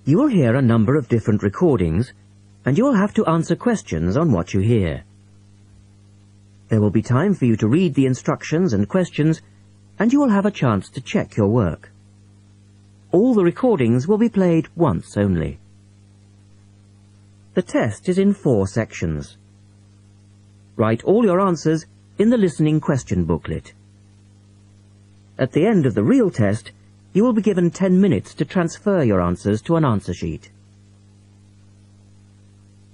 You will hear a number of different recordings, and you will have to answer questions on what you hear. There will be time for you to read the instructions and questions, and you will have a chance to check your work. All the recordings will be played once only. The test is in 4 sections. Write all your answers in the listening question booklet. At the end of the real test, you will be given 10 minutes to transfer your answers to an answer sheet.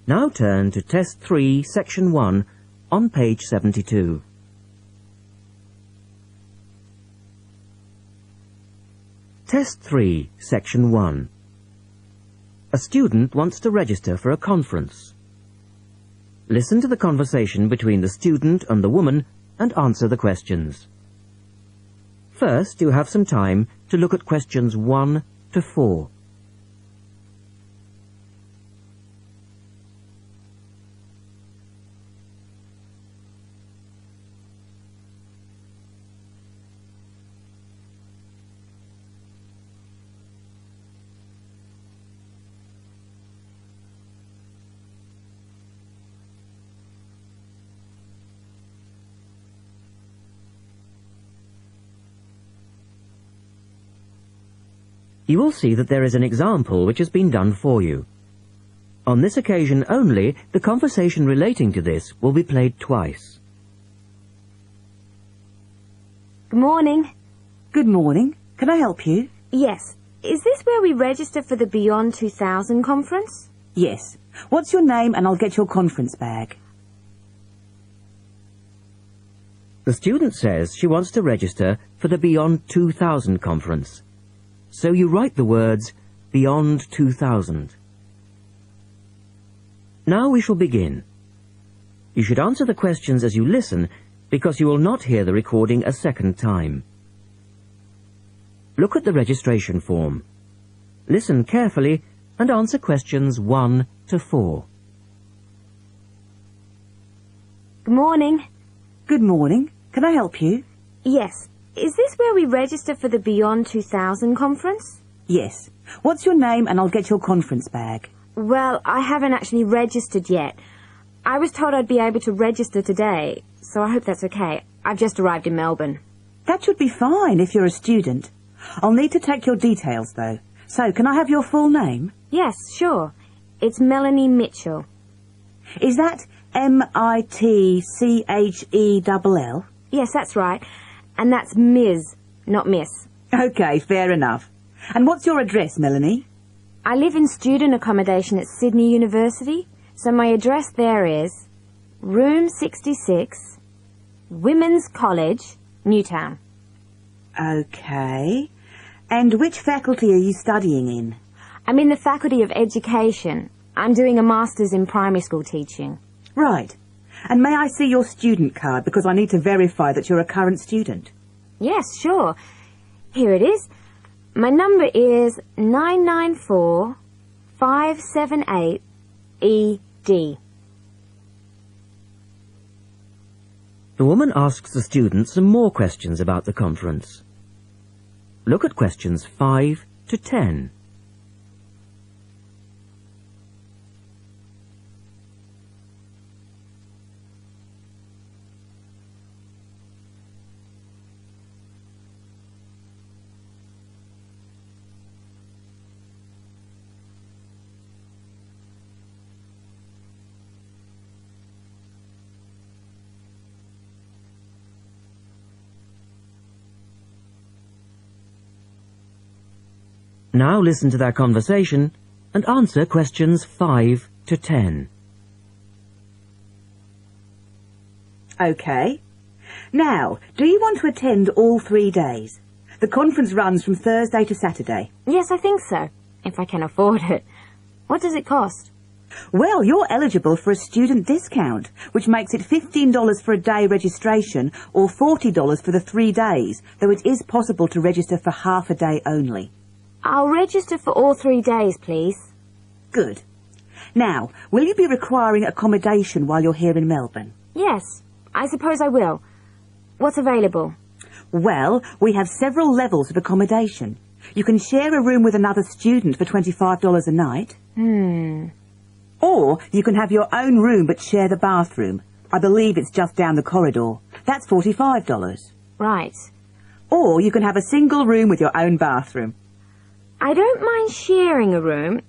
Now turn to Test 3, Section 1, on page 72. Test 3, Section 1. A student wants to register for a conference. Listen to the conversation between the student and the woman and answer the questions. First, you have some time to look at questions 1 to 4. You will see that there is an example which has been done for you. On this occasion only, the conversation relating to this will be played twice. Good morning. Good morning. Can I help you? Yes. Is this where we register for the Beyond 2000 conference? Yes. What's your name and I'll get your conference bag. The student says she wants to register for the Beyond 2000 conference. So you write the words Beyond 2000. Now we shall begin. You should answer the questions as you listen, because you will not hear the recording a second time. Look at the registration form. Listen carefully and answer questions 1 to 4. Good morning. Good morning. Can I help you? Yes. Is this where we register for the Beyond 2000 conference? Yes. What's your name and I'll get your conference bag. Well, I haven't actually registered yet. I was told I'd be able to register today, so I hope that's okay. I've just arrived in Melbourne. That should be fine if you're a student. I'll need to take your details, though. So, can I have your full name? Yes, sure. It's Melanie Mitchell. Is that M-I-T-C-H-E-L-L? Yes, that's right. And that's Ms., not Miss. Okay, fair enough. And what's your address, Melanie? I live in student accommodation at Sydney University, so my address there is Room 66, Women's College, Newtown. Okay. And which faculty are you studying in? I'm in the Faculty of Education. I'm doing a Master's in Primary School Teaching. Right. And may I see your student card, because I need to verify that you're a current student? Yes, sure. Here it is. My number is 994578ED. The woman asks the student some more questions about the conference. Look at questions 5 to 10. Now listen to their conversation and answer questions 5 to 10. Okay. Now, do you want to attend all 3 days? The conference runs from Thursday to Saturday. Yes, I think so, if I can afford it. What does it cost? Well, you're eligible for a student discount, which makes it $15 for a day registration or $40 for the 3 days, though it is possible to register for half a day only. I'll register for all 3 days, please. Good. Now, will you be requiring accommodation while you're here in Melbourne? Yes, I suppose I will. What's available? Well, we have several levels of accommodation. You can share a room with another student for $25 a night. Or you can have your own room but share the bathroom. I believe it's just down the corridor. That's $45. Right. Or you can have a single room with your own bathroom. I don't mind sharing a room.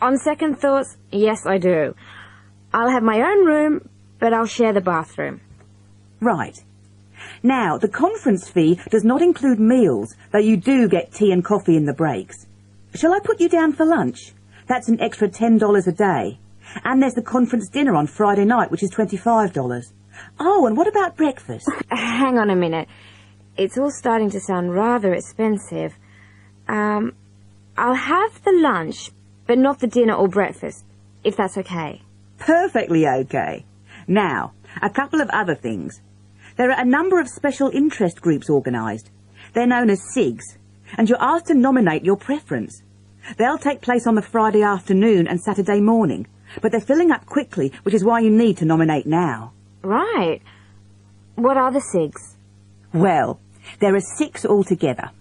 On second thoughts, yes, I do. I'll have my own room, but I'll share the bathroom. Right. Now, the conference fee does not include meals, though you do get tea and coffee in the breaks. Shall I put you down for lunch? That's an extra $10 a day. And there's the conference dinner on Friday night, which is $25. Oh, and what about breakfast? Hang on a minute. It's all starting to sound rather expensive. I'll have the lunch, but not the dinner or breakfast, if that's okay. Perfectly okay. Now, a couple of other things. There are a number of special interest groups organised. They're known as SIGs, and you're asked to nominate your preference. They'll take place on the Friday afternoon and Saturday morning, but they're filling up quickly, which is why you need to nominate now. Right. What are the SIGs? Well, there are 6 altogether.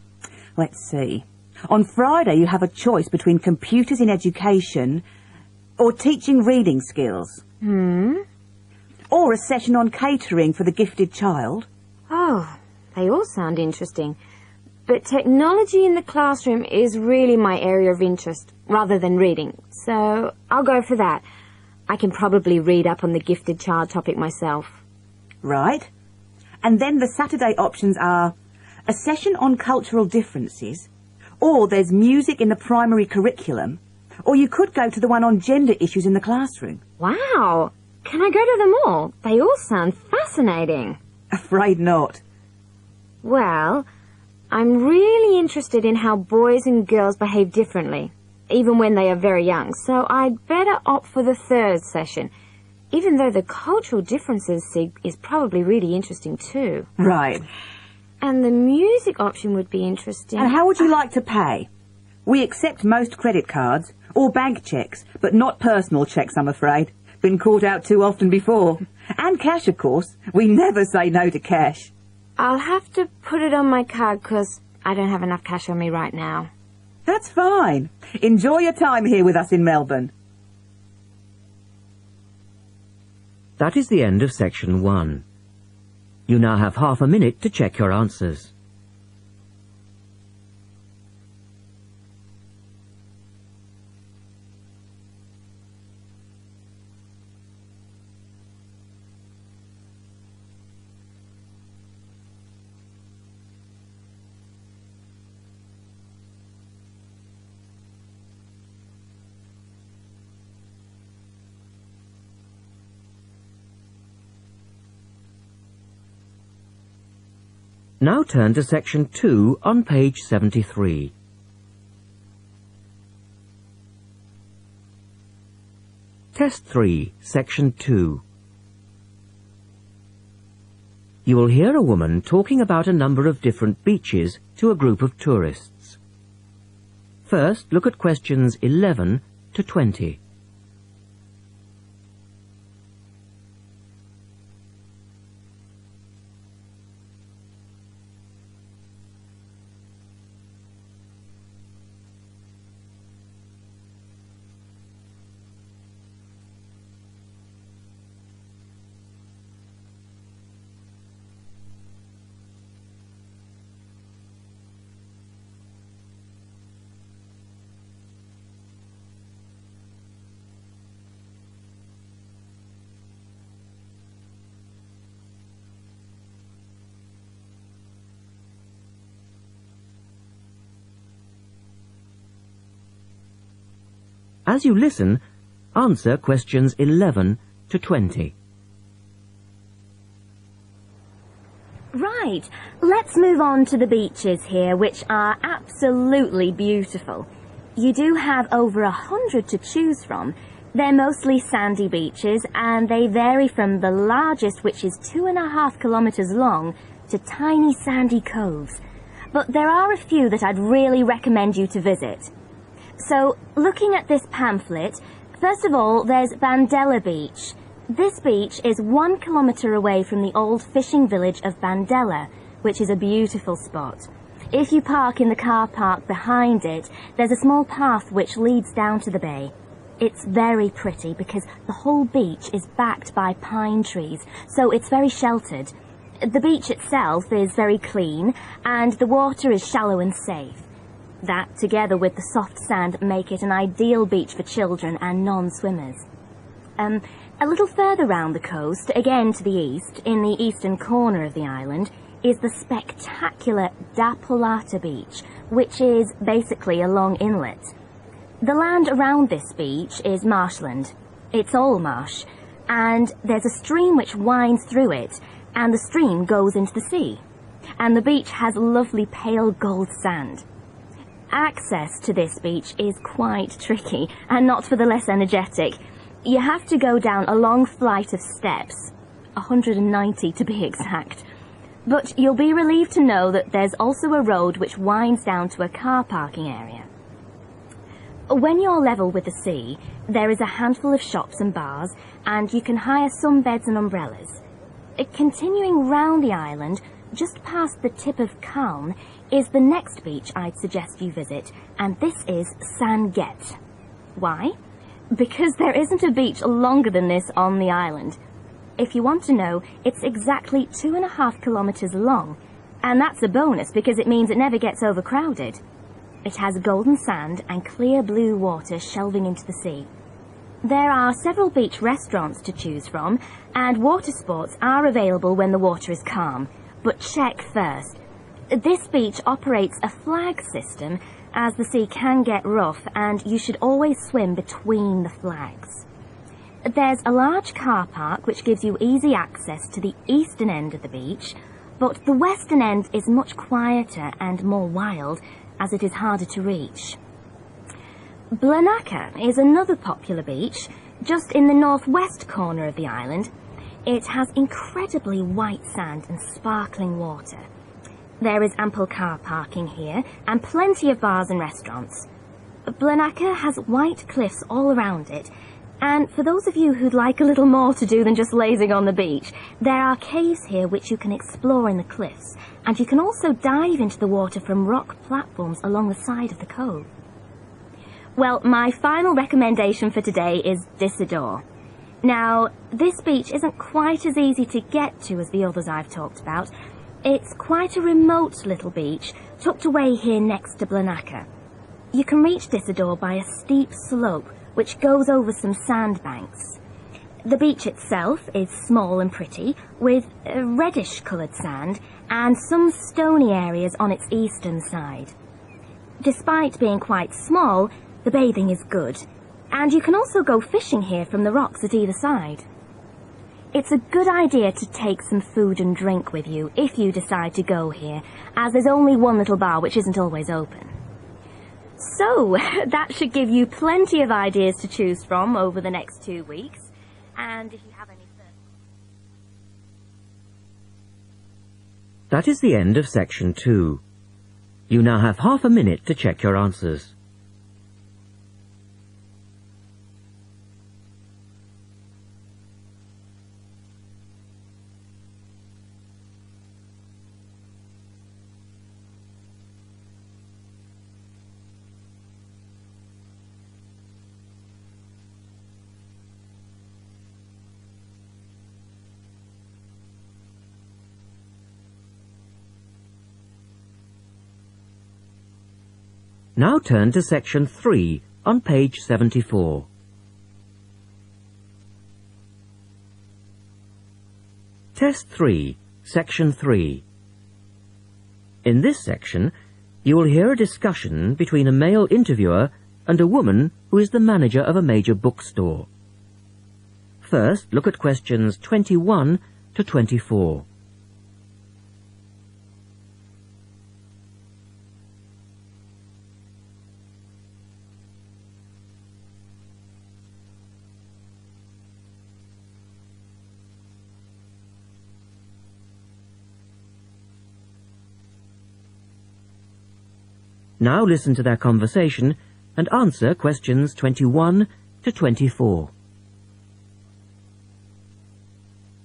Let's see. On Friday you have a choice between computers in education or teaching reading skills. Or a session on catering for the gifted child. Oh, they all sound interesting. But technology in the classroom is really my area of interest, rather than reading. So I'll go for that. I can probably read up on the gifted child topic myself. Right. And then the Saturday options are a session on cultural differences, or there's music in the primary curriculum, or you could go to the one on gender issues in the classroom. Wow! Can I go to them all? They all sound fascinating. Afraid not. Well, I'm really interested in how boys and girls behave differently, even when they are very young, so I'd better opt for the third session, even though the cultural differences SIG is probably really interesting too. Right. And the music option would be interesting. And how would you like to pay? We accept most credit cards, or bank cheques, but not personal cheques, I'm afraid. Been caught out too often before. And cash, of course. We never say no to cash. I'll have to put it on my card because I don't have enough cash on me right now. That's fine. Enjoy your time here with us in Melbourne. That is the end of section 1. You now have half a minute to check your answers. Now turn to section 2 on page 73. Test 3, section 2. You will hear a woman talking about a number of different beaches to a group of tourists. First, look at questions 11 to 20. As you listen, answer questions 11 to 20. Right, let's move on to the beaches here, which are absolutely beautiful. You do have over 100 to choose from. They're mostly sandy beaches, and they vary from the largest, which is 2.5 kilometers long, to tiny sandy coves. But there are a few that I'd really recommend you to visit. So, looking at this pamphlet, first of all, there's Della Beach. This beach is 1 kilometre away from the old fishing village of Della, which is a beautiful spot. If you park in the car park behind it, there's a small path which leads down to the bay. It's very pretty because the whole beach is backed by pine trees, so it's very sheltered. The beach itself is very clean, and the water is shallow and safe. That, together with the soft sand, make it an ideal beach for children and non-swimmers. A little further round the coast, again to the east, in the eastern corner of the island, is the spectacular Dapolata Beach, which is basically a long inlet. The land around this beach is marshland. It's all marsh, and there's a stream which winds through it, and the stream goes into the sea. And the beach has lovely pale gold sand. Access to this beach is quite tricky, and not for the less energetic. You have to go down a long flight of steps, 190 to be exact. But you'll be relieved to know that there's also a road which winds down to a car parking area. When you're level with the sea, there is a handful of shops and bars, and you can hire sunbeds and umbrellas. Continuing round the island, just past the tip of Calne, is the next beach I'd suggest you visit, and this is Sanget. Why? Because there isn't a beach longer than this on the island. If you want to know, it's exactly 2.5 kilometers long, and that's a bonus because it means it never gets overcrowded. It has golden sand and clear blue water shelving into the sea. There are several beach restaurants to choose from, and water sports are available when the water is calm. But check first. This beach operates a flag system, as the sea can get rough, and you should always swim between the flags. There's a large car park which gives you easy access to the eastern end of the beach, but the western end is much quieter and more wild, as it is harder to reach. Blanaka is another popular beach, just in the northwest corner of the island. It has incredibly white sand and sparkling water. There is ample car parking here, and plenty of bars and restaurants. Blanaka has white cliffs all around it, and for those of you who'd like a little more to do than just lazing on the beach, there are caves here which you can explore in the cliffs, and you can also dive into the water from rock platforms along the side of the cove. Well, my final recommendation for today is Disador. Now, this beach isn't quite as easy to get to as the others I've talked about. It's quite a remote little beach, tucked away here next to Blanaka. You can reach Disador by a steep slope, which goes over some sandbanks. The beach itself is small and pretty, with reddish-coloured sand, and some stony areas on its eastern side. Despite being quite small, the bathing is good, and you can also go fishing here from the rocks at either side. It's a good idea to take some food and drink with you if you decide to go here, as there's only one little bar which isn't always open. So, that should give you plenty of ideas to choose from over the next 2 weeks, and if you have any further... That is the end of section 2. You now have half a minute to check your answers. Now turn to section 3 on page 74. Test 3, section 3. In this section, you will hear a discussion between a male interviewer and a woman who is the manager of a major bookstore. First, look at questions 21 to 24. Now listen to their conversation and answer questions 21 to 24.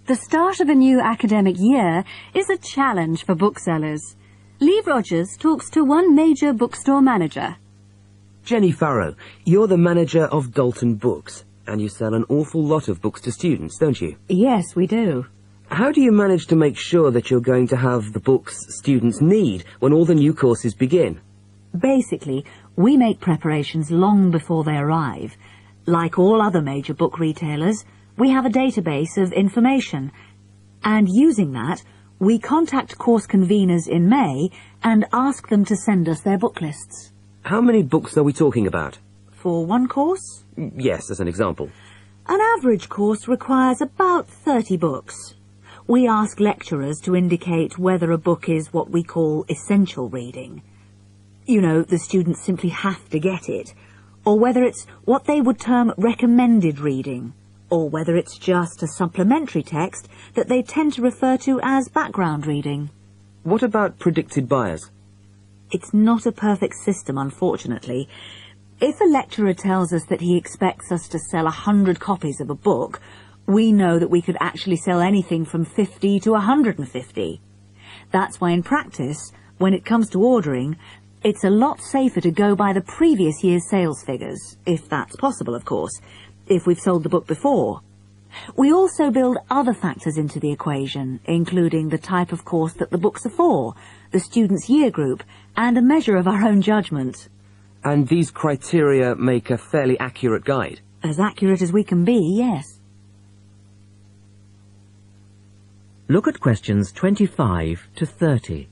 The start of a new academic year is a challenge for booksellers. Lee Rogers talks to one major bookstore manager. Jenny Farrow, you're the manager of Dalton Books, and you sell an awful lot of books to students, don't you? Yes, we do. How do you manage to make sure that you're going to have the books students need when all the new courses begin? Basically, we make preparations long before they arrive. Like all other major book retailers, we have a database of information, and using that, we contact course conveners in May and ask them to send us their book lists. How many books are we talking about? For one course? Yes, as an example. An average course requires about 30 books. We ask lecturers to indicate whether a book is what we call essential reading. You know, the students simply have to get it. Or whether it's what they would term recommended reading. Or whether it's just a supplementary text that they tend to refer to as background reading. What about predicted buyers? It's not a perfect system, unfortunately. If a lecturer tells us that he expects us to sell 100 copies of a book, we know that we could actually sell anything from 50 to 150. That's why in practice, when it comes to ordering, it's a lot safer to go by the previous year's sales figures, if that's possible, of course, if we've sold the book before. We also build other factors into the equation, including the type of course that the books are for, the student's year group, and a measure of our own judgment. And these criteria make a fairly accurate guide? As accurate as we can be, yes. Look at questions 25 to 30.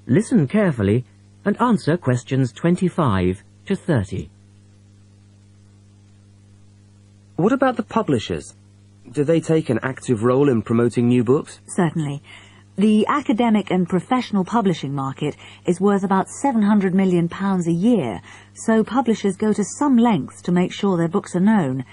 Listen carefully and answer questions 25 to 30. What about the publishers? Do they take an active role in promoting new books? Certainly. The academic and professional publishing market is worth about £700 million a year, so publishers go to some lengths to make sure their books are known.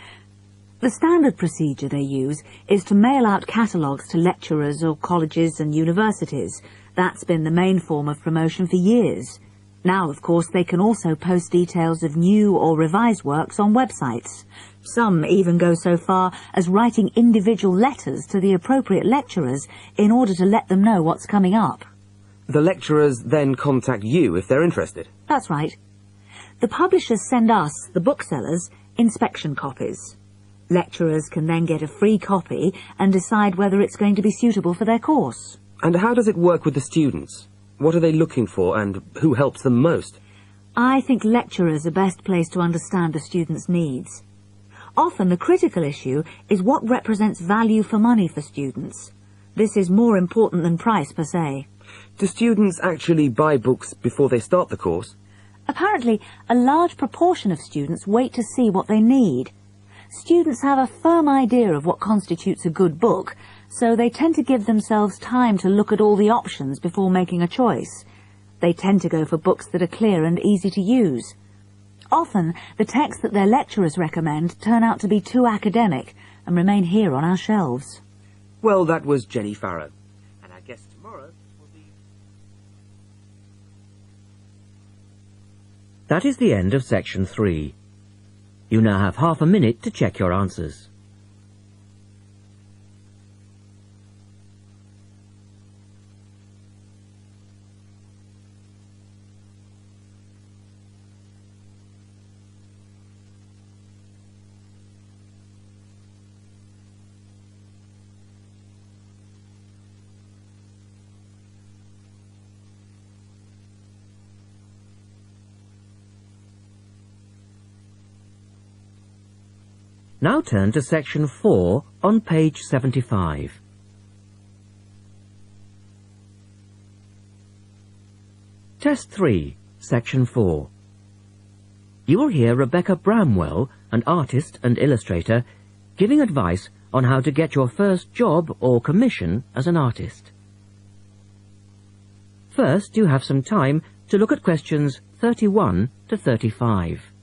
The standard procedure they use is to mail out catalogues to lecturers or colleges and universities. That's been the main form of promotion for years. Now, of course, they can also post details of new or revised works on websites. Some even go so far as writing individual letters to the appropriate lecturers in order to let them know what's coming up. The lecturers then contact you if they're interested? That's right. The publishers send us, the booksellers, inspection copies. Lecturers can then get a free copy and decide whether it's going to be suitable for their course. And how does it work with the students? What are they looking for and who helps them most? I think lecturers are best placed to understand the students' needs. Often the critical issue is what represents value for money for students. This is more important than price per se. Do students actually buy books before they start the course? Apparently, a large proportion of students wait to see what they need. Students have a firm idea of what constitutes a good book, so they tend to give themselves time to look at all the options before making a choice. They tend to go for books that are clear and easy to use. Often, the texts that their lecturers recommend turn out to be too academic and remain here on our shelves. Well, that was Jenny Farrow. And I guess tomorrow will be... That is the end of section 3. You now have half a minute to check your answers. Now turn to section 4 on page 75. Test 3, section 4. You will hear Rebecca Bramwell, an artist and illustrator, giving advice on how to get your first job or commission as an artist. First, you have some time to look at questions 31 to 35.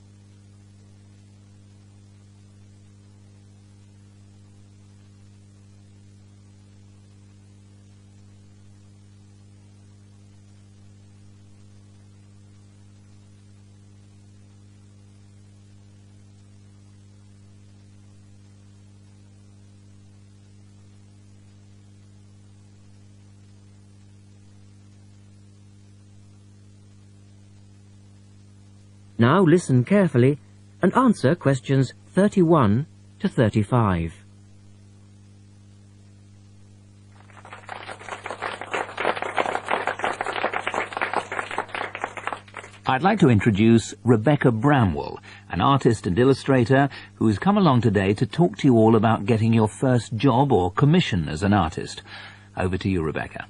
Now listen carefully and answer questions 31 to 35. I'd like to introduce Rebecca Bramwell, an artist and illustrator who has come along today to talk to you all about getting your first job or commission as an artist. Over to you, Rebecca.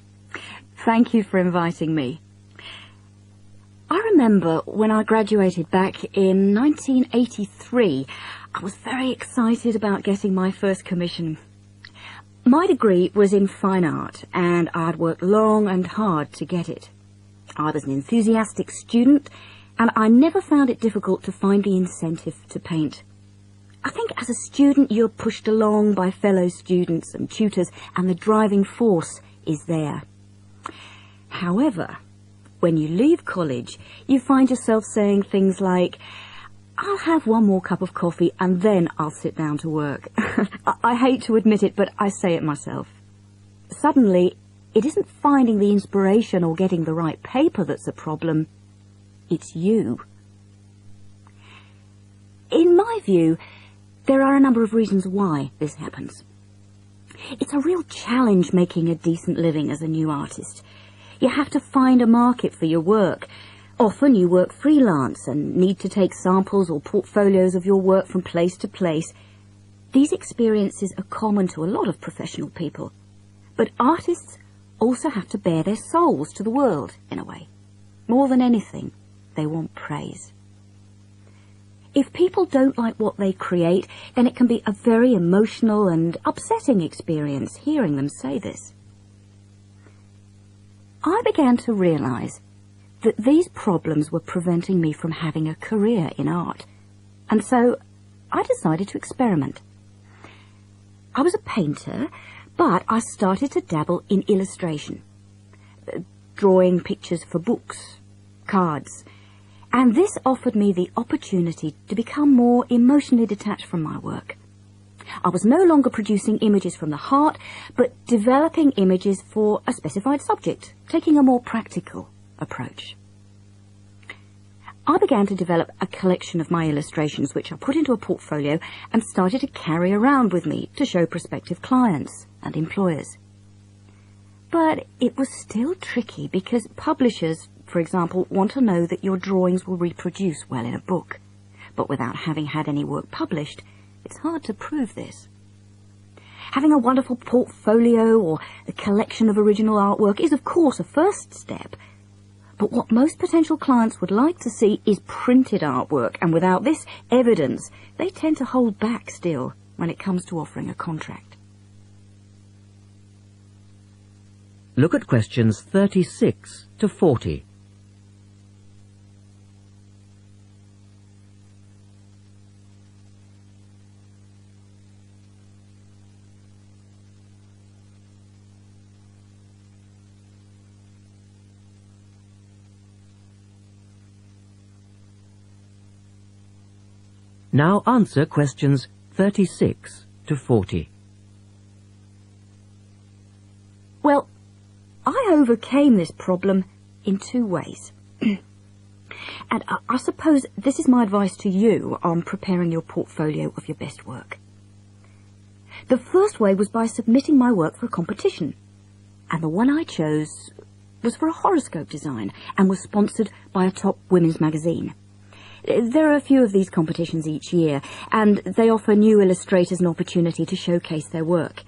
Thank you for inviting me. I remember when I graduated back in 1983, I was very excited about getting my first commission. My degree was in fine art, and I'd worked long and hard to get it. I was an enthusiastic student, and I never found it difficult to find the incentive to paint. I think as a student you're pushed along by fellow students and tutors, and the driving force is there. However, when you leave college, you find yourself saying things like, I'll have one more cup of coffee and then I'll sit down to work. I hate to admit it, but I say it myself. Suddenly, it isn't finding the inspiration or getting the right paper that's a problem. It's you. In my view, there are a number of reasons why this happens. It's a real challenge making a decent living as a new artist. You have to find a market for your work. Often you work freelance and need to take samples or portfolios of your work from place to place. These experiences are common to a lot of professional people. But artists also have to bare their souls to the world, in a way. More than anything, they want praise. If people don't like what they create, then it can be a very emotional and upsetting experience hearing them say this. I began to realize that these problems were preventing me from having a career in art, and so I decided to experiment. I was a painter, but I started to dabble in illustration, drawing pictures for books, cards, and this offered me the opportunity to become more emotionally detached from my work. I was no longer producing images from the heart, but developing images for a specified subject, taking a more practical approach. I began to develop a collection of my illustrations, which I put into a portfolio and started to carry around with me to show prospective clients and employers. But it was still tricky because publishers, for example, want to know that your drawings will reproduce well in a book. But without having had any work published, it's hard to prove this. Having a wonderful portfolio or a collection of original artwork is, of course, a first step. But what most potential clients would like to see is printed artwork, and without this evidence, they tend to hold back still when it comes to offering a contract. Look at questions 36 to 40. Now answer questions 36 to 40. Well, I overcame this problem in two ways. And I suppose this is my advice to you on preparing your portfolio of your best work. The first way was by submitting my work for a competition. And the one I chose was for a horoscope design and was sponsored by a top women's magazine. There are a few of these competitions each year, and they offer new illustrators an opportunity to showcase their work.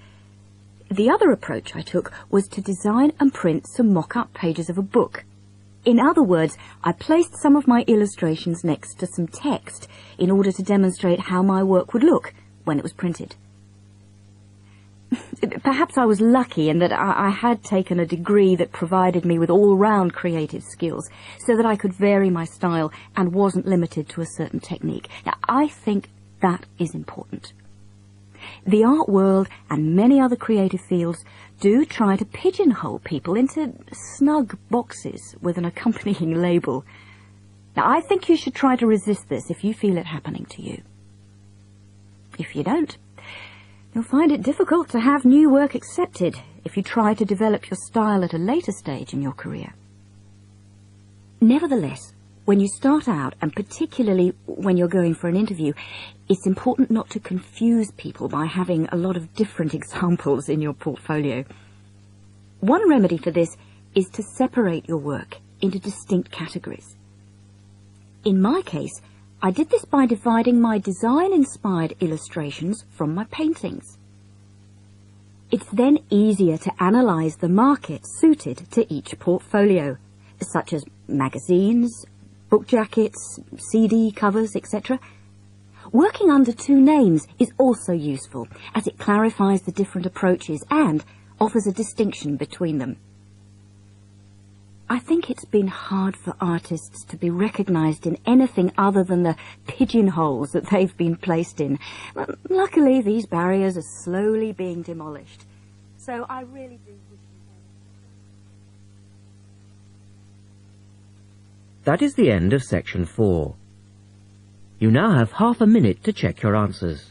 The other approach I took was to design and print some mock-up pages of a book. In other words, I placed some of my illustrations next to some text in order to demonstrate how my work would look when it was printed. Perhaps I was lucky in that I had taken a degree that provided me with all-round creative skills so that I could vary my style and wasn't limited to a certain technique. Now, I think that is important. The art world and many other creative fields do try to pigeonhole people into snug boxes with an accompanying label. Now, I think you should try to resist this if you feel it happening to you. If you don't, you'll find it difficult to have new work accepted if you try to develop your style at a later stage in your career. Nevertheless, when you start out, and particularly when you're going for an interview, it's important not to confuse people by having a lot of different examples in your portfolio. One remedy for this is to separate your work into distinct categories. In my case, I did this by dividing my design-inspired illustrations from my paintings. It's then easier to analyse the market suited to each portfolio, such as magazines, book jackets, CD covers, etc. Working under two names is also useful, as it clarifies the different approaches and offers a distinction between them. I think it's been hard for artists to be recognised in anything other than the pigeonholes that they've been placed in. Luckily, these barriers are slowly being demolished. So I really do wish you all... That is the end of section 4. You now have half a minute to check your answers.